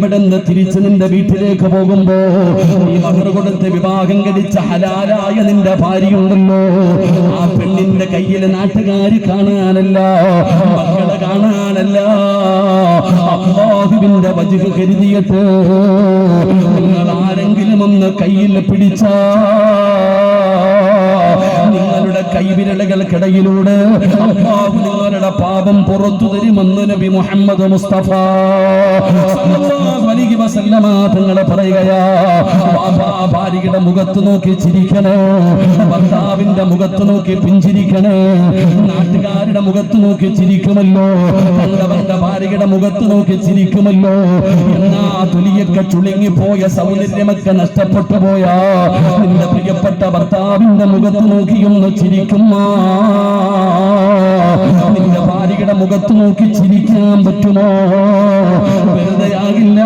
ഇവിടുന്ന് തിരിച്ച് നിന്റെ വീട്ടിലേക്ക് പോകുമ്പോ നീ മഹർ കൊടുത്ത് വിവാഹം കഴിച്ച ഹലാലായ നിന്റെ ഭാര്യയുണ്ടല്ലോ, ആ പെണ്ണിന്റെ കയ്യിൽ നാട്ടുകാര് കാണാനല്ല, മക്കളെ കാണാനല്ല, അല്ലാഹുവിന്റെ വജ്ഹ് കരുതിയിട്ട് നിങ്ങൾ ആരെങ്കിലും ഒന്ന് കയ്യിൽ പിടിച്ചാ നിങ്ങളുടെ കൈവിരലുകൾക്കിടയിലൂടെ അല്ലാഹു നിങ്ങളുടെ പാപം പുറത്തു തരുമെന്ന് നബി മുഹമ്മദ് മുസ്തഫ സല്ലല്ലാഹു അലൈഹി വസല്ലമ തങ്ങൾ പറയുകയാ. ഭാര്യയുടെ മുഖത്ത് നോക്കി ചിരിക്കണേ, ഭർത്താവിന്റെ മുഖത്ത് നോക്കി പുഞ്ചിരിക്കണേ. നാട്ടുകാരുടെ മുഖത്ത് നോക്കി ചിരിക്കുമല്ലോ, തങ്ങളുടെ ഭാര്യയുടെ മുഖത്ത് നോക്കി ചിരിക്കുമല്ലോ. എന്നാ തൊലിയൊക്കെ ചുളുങ്ങിപ്പോയ സൗന്ദര്യമൊക്കെ നഷ്ടപ്പെട്ടു പോയാ നിന്റെ പ്രിയപ്പെട്ട ഭർത്താവിന്റെ മുഖത്ത് നോക്കിയൊന്ന് ചിരിക്കുമാ. നിന്റെ ഭാര്യയുടെ മുഖത്ത് നോക്കി ചിരിക്കാൻ പറ്റുമോ? വെറുതെ ആകില്ല.